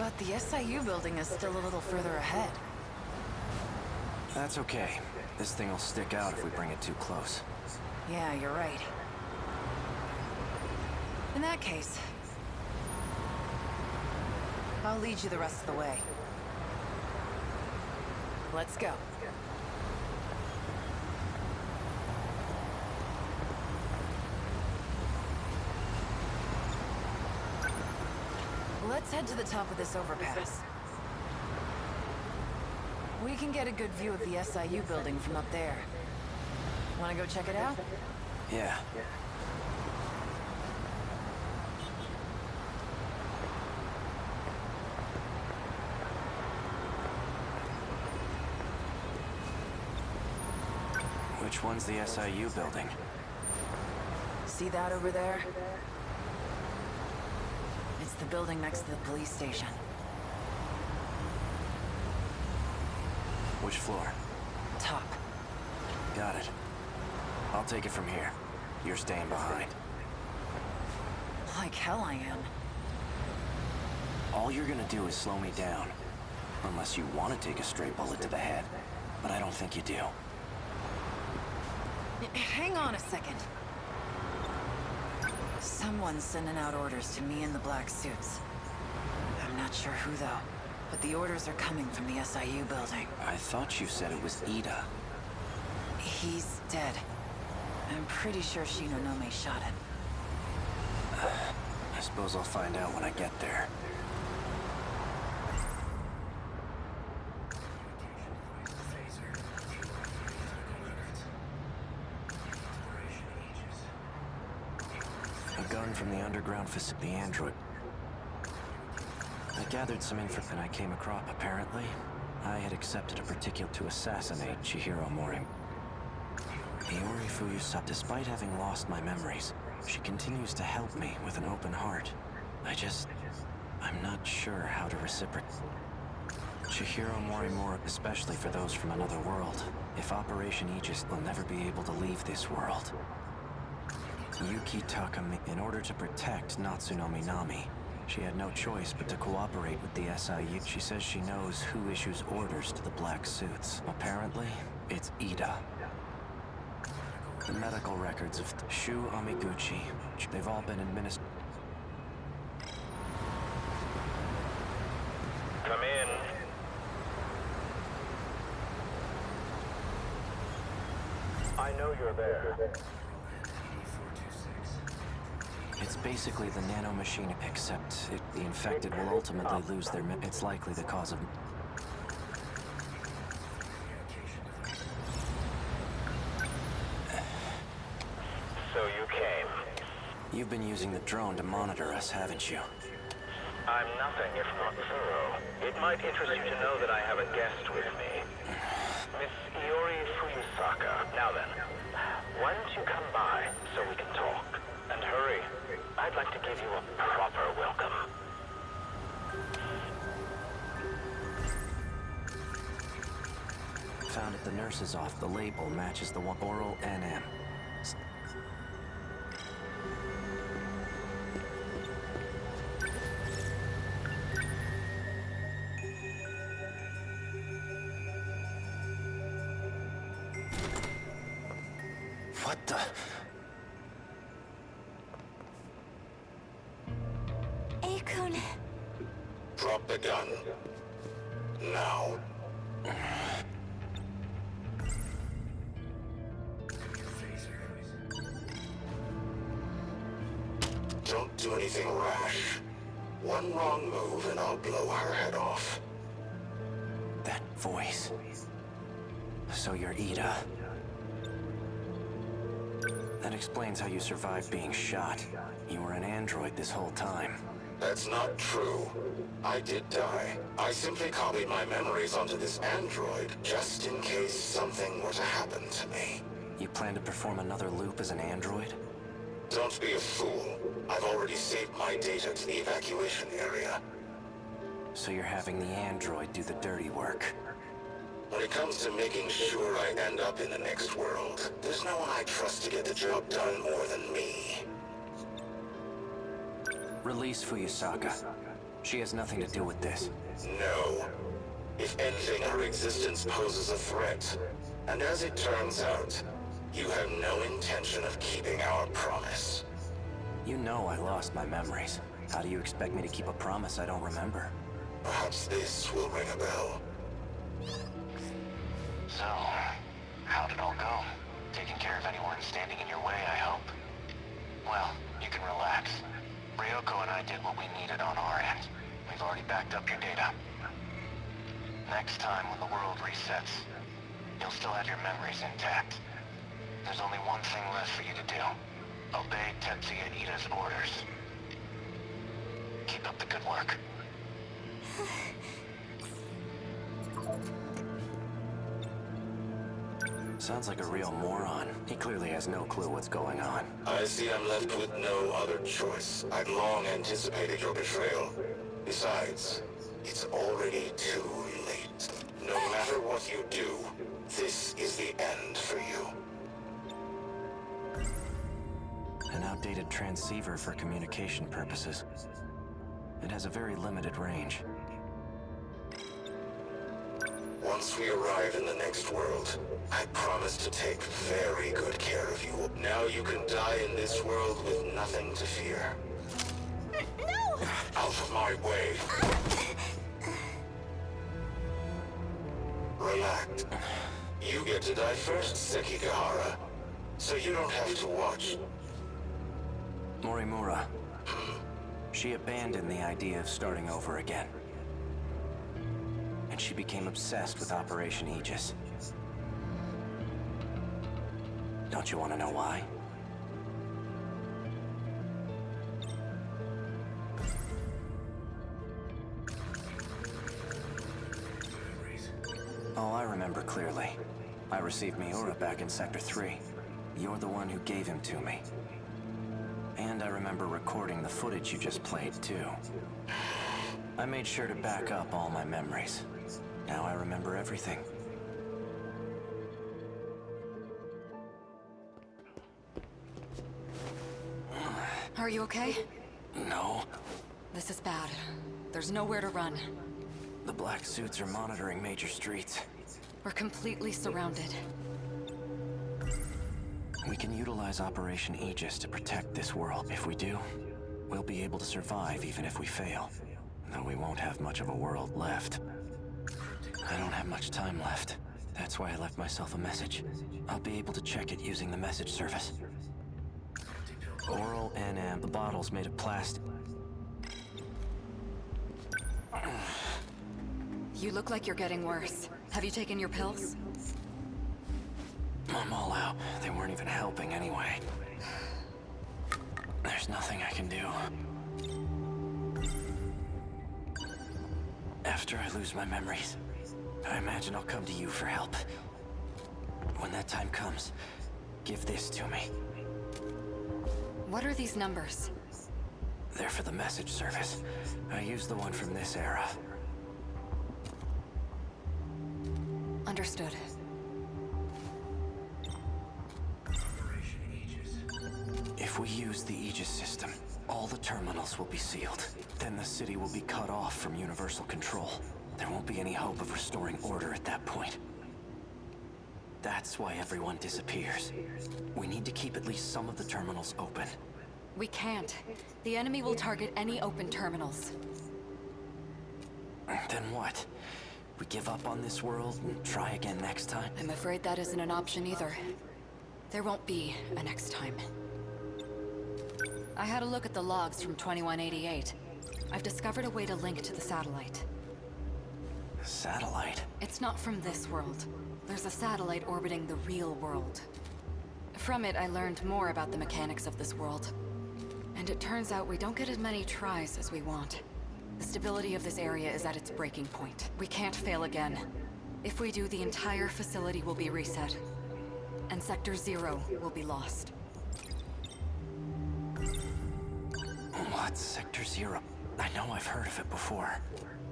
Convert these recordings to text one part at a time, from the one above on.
But the SIU building is still a little further ahead. That's okay. This thing will stick out if we bring it too close. Yeah, you're right. In that case, I'll lead you the rest of the way. Let's go. Let's head to the top of this overpass. We can get a good view of the SIU building from up there. Wanna go check it out? Yeah. Which one's the SIU building? See that over there? It's the building next to the police station. Which floor? Top. Got it. I'll take it from here. You're staying behind. Like hell I am. All you're gonna do is slow me down. Unless you want to take a straight bullet to the head. But I don't think you do. Hang on a second. Someone's sending out orders to me in the black suits. I'm not sure who though, but the orders are coming from the SIU building. I thought you said it was Ida. He's dead. I'm pretty sure Shinonome shot him. I suppose I'll find out when I get there. A gun from the underground facility, the android. I gathered some info and I came across. Apparently, I had accepted a particular to assassinate Chihiro Mori. Iori Fuyusa, despite having lost my memories, she continues to help me with an open heart. I'm not sure how to reciprocate. Chihiro Morimura, especially for those from another world. If Operation Aegis will never be able to leave this world. Yuki Takami, in order to protect Natsuno Minami, she had no choice but to cooperate with the SIU. She says she knows who issues orders to the black suits. Apparently, it's Ida. The medical records of Shu Amiguchi, they've all been administered. Come in. I know you're there. It's basically the nanomachine, except the infected will ultimately lose their it's likely the cause of... So you came. You've been using the drone to monitor us, haven't you? I'm nothing if not thorough. It might interest you to know that I have a guest with me. Miss Iori Fuyusaka. Now then, why don't you come by so we can talk? And hurry. I'd like to give you a proper welcome. Found at the nurse's office. The label matches the one oral NM. What the... Akun. Drop the gun. Now. Don't do anything rash. One wrong move and I'll blow her head off. That voice. So you're Ida. That explains how you survived being shot. You were an android this whole time. That's not true. I did die. I simply copied my memories onto this android just in case something were to happen to me. You plan to perform another loop as an android? Don't be a fool. I've already saved my data to the evacuation area. So you're having the android do the dirty work. When it comes to making sure I end up in the next world, there's no one I trust to get the job done more than me. Release Fuyusaka. She has nothing to do with this. No. If anything, her existence poses a threat. And as it turns out, you have no intention of keeping our promise. You know I lost my memories. How do you expect me to keep a promise I don't remember? Perhaps this will ring a bell. So, how'd it all go? Taking care of anyone standing in your way, I hope. Well, you can relax. Ryoko and I did what we needed on our end. We've already backed up your data. Next time when the world resets, you'll still have your memories intact. There's only one thing left for you to do. Obey Tetsuya Ida's orders. Keep up the good work. Sounds like a real moron. He clearly has no clue what's going on. I see I'm left with no other choice. I'd long anticipated your betrayal. Besides, it's already too late. No matter what you do, this is the end for you. An outdated transceiver for communication purposes. It has a very limited range. Once we arrive in the next world, I promise to take very good care of you. Now you can die in this world with nothing to fear. No! Out of my way. Relax. You get to die first, Sekigahara. So you don't have to watch. Morimura. She abandoned the idea of starting over again. And she became obsessed with Operation Aegis. Don't you want to know why? Oh, I remember clearly. I received Miura back in Sector 3. You're the one who gave him to me. And I remember recording the footage you just played, too. I made sure to back up all my memories. Now I remember everything. Are you okay? No. This is bad. There's nowhere to run. The black suits are monitoring major streets. We're completely surrounded. We can utilize Operation Aegis to protect this world. If we do, we'll be able to survive even if we fail. Though we won't have much of a world left. I don't have much time left. That's why I left myself a message. I'll be able to check it using the message service. Oral NM. The bottle's made of plastic. You look like you're getting worse. Have you taken your pills? I'm all out. They weren't even helping anyway. There's nothing I can do. After I lose my memories, I imagine I'll come to you for help. When that time comes, give this to me. What are these numbers? They're for the message service. I used the one from this era. Understood. If we use the Aegis system, all the terminals will be sealed. Then the city will be cut off from universal control. There won't be any hope of restoring order at that point. That's why everyone disappears. We need to keep at least some of the terminals open. We can't. The enemy will target any open terminals. Then what? We give up on this world and try again next time? I'm afraid that isn't an option either. There won't be a next time. I had a look at the logs from 2188. I've discovered a way to link to the satellite. Satellite? It's not from this world. There's a satellite orbiting the real world. From it, I learned more about the mechanics of this world. And it turns out we don't get as many tries as we want. The stability of this area is at its breaking point. We can't fail again. If we do, the entire facility will be reset. And Sector 0 will be lost. What's Sector 0? I know I've heard of it before.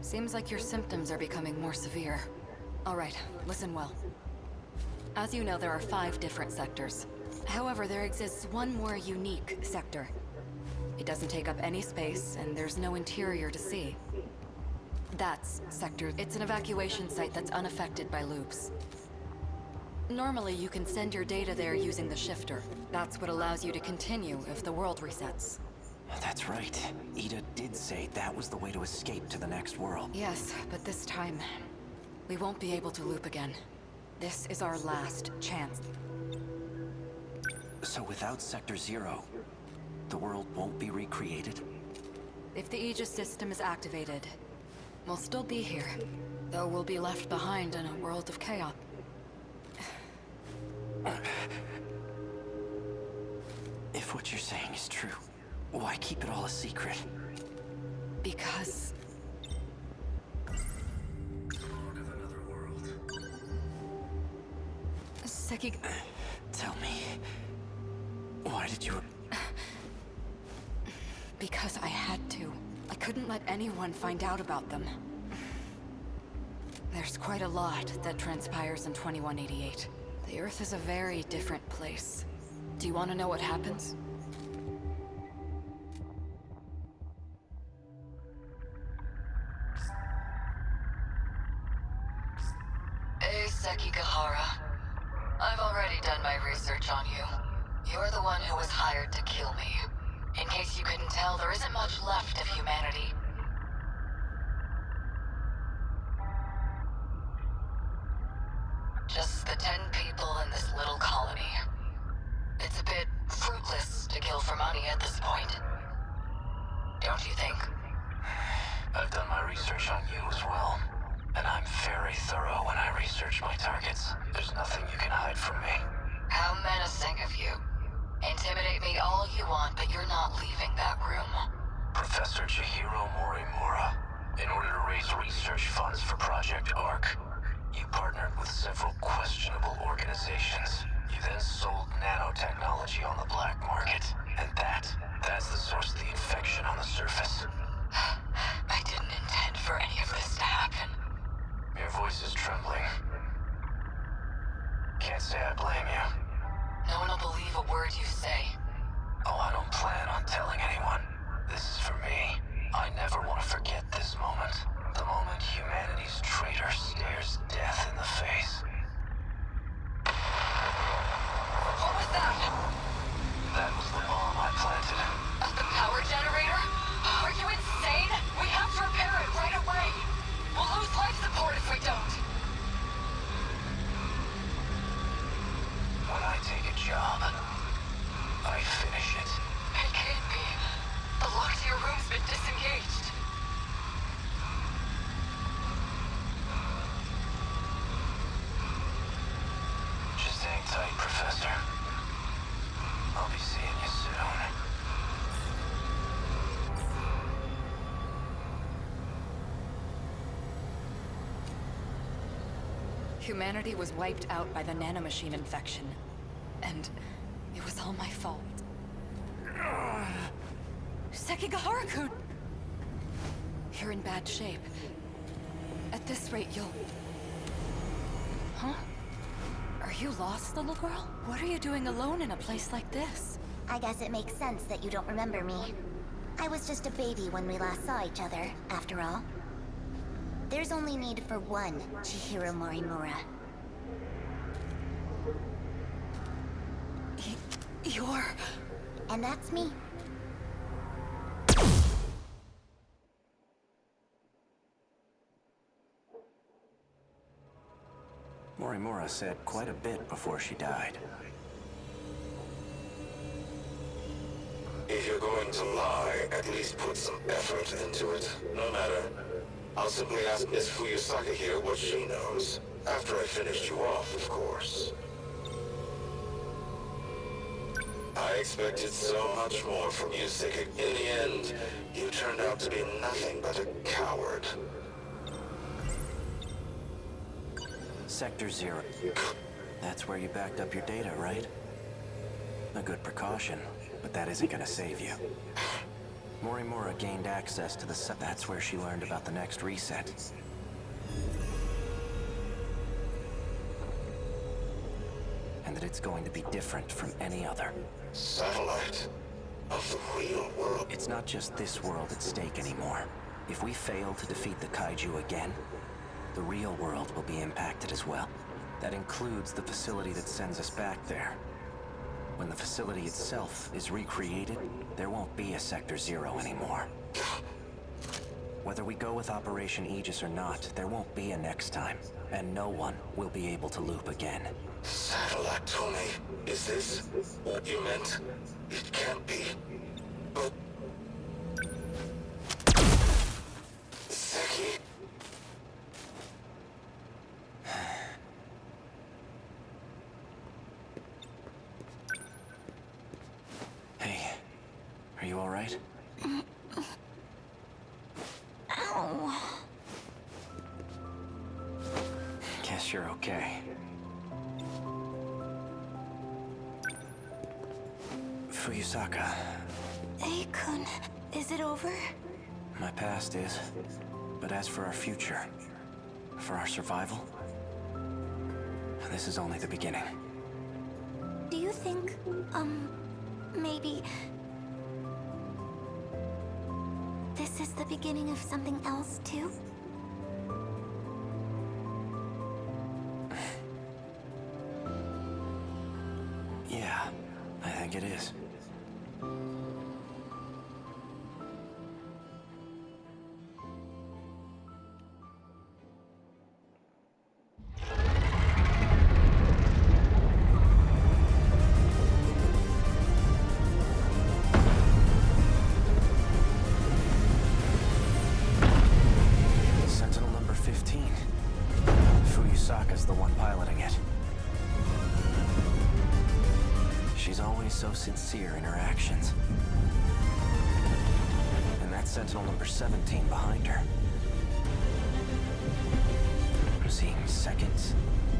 Seems like your symptoms are becoming more severe. All right, listen well. As you know, there are 5 different sectors. However, there exists one more unique sector. It doesn't take up any space, and there's no interior to see. That's Sector. It's an evacuation site that's unaffected by loops. Normally, you can send your data there using the shifter. That's what allows you to continue if the world resets. That's right. Ida did say that was the way to escape to the next world. Yes, but this time, we won't be able to loop again. This is our last chance. So without Sector Zero, the world won't be recreated? If the Aegis system is activated, we'll still be here, though we'll be left behind in a world of chaos. If what you're saying is true, why keep it all a secret? Because... Seki... Tell me, why did you... Because I had to. I couldn't let anyone find out about them. There's quite a lot that transpires in 2188. The Earth is a very different place. Do you want to know what happens? Hey, Sekigahara. I've already done my research on you. You're the one who was hired to kill me. In case you couldn't tell, there isn't much left of humanity. Just the 10 people in this little colony. It's a bit fruitless to kill for money at this point. Don't you think? I've done my research on you as well. And I'm very thorough when I research my targets. There's nothing you can hide from me. How menacing of you. Intimidate me all you want, but you're not leaving that room. Professor Chihiro Morimura, in order to raise research funds for Project ARC, you partnered with several questionable organizations. You then sold nanotechnology on the black market. And that's the source of the infection on the surface. I didn't intend for any of this to happen. Your voice is trembling. Can't say I blame you. No one will believe a word you say. Oh, I don't plan on telling anyone. This is for me. I never want to forget this moment. The moment humanity's traitor stares death in the face. What was that? That was the bomb I planted. The power generator? Are you insane? We have to repair it right away. We'll lose life support if we don't. When I take a job, I finish it. It can't be. The lock to your room's been disengaged. Just hang tight, Professor. I'll be seeing you soon. Humanity was wiped out by the nanomachine infection. And it was all my fault. Sekigahara-kun! You're in bad shape. At this rate, you'll... Huh? Are you lost, little girl? What are you doing alone in a place like this? I guess it makes sense that you don't remember me. I was just a baby when we last saw each other, after all. There's only need for one Chihiro Morimura. You're... And that's me. Morimura said quite a bit before she died. If you're going to lie, at least put some effort into it. No matter. I'll simply ask Miss Fuyusaka here what she knows. After I finished you off, of course. I expected so much more from you, Seki. In the end, you turned out to be nothing but a coward. Sector Zero. That's where you backed up your data, right? A good precaution, but that isn't gonna save you. Morimura gained access to the that's where she learned about the next reset. And that it's going to be different from any other. Satellite of the real world. It's not just this world at stake anymore. If we fail to defeat the kaiju again, the real world will be impacted as well. That includes the facility that sends us back there. When the facility itself is recreated, there won't be a Sector Zero anymore. Whether we go with Operation Aegis or not, there won't be a next time, and no one will be able to loop again. Satellite, Tony. Is this what you meant? It can't be. But... Seki... Hey, are you all right? Ow. Guess you're okay. Fuyusaka, Ei-kun, is it over? my past is. But as for our future, for our survival, this is only the beginning. Do you think, maybe... this is the beginning of something else, too? Yeah, I think it is. Sentinel number 15. Fuyusaka's the one piloting it. She's always so sincere in her actions. And that's Sentinel number 17 behind her. I'm seeing second,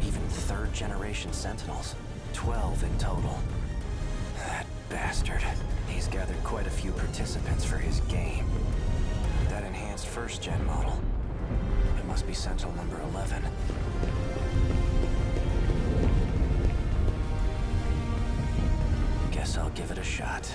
even third generation Sentinels. 12 in total. That bastard. He's gathered quite a few participants for his game. That enhanced first gen model. It must be Sentinel number 11. Guess I'll give it a shot.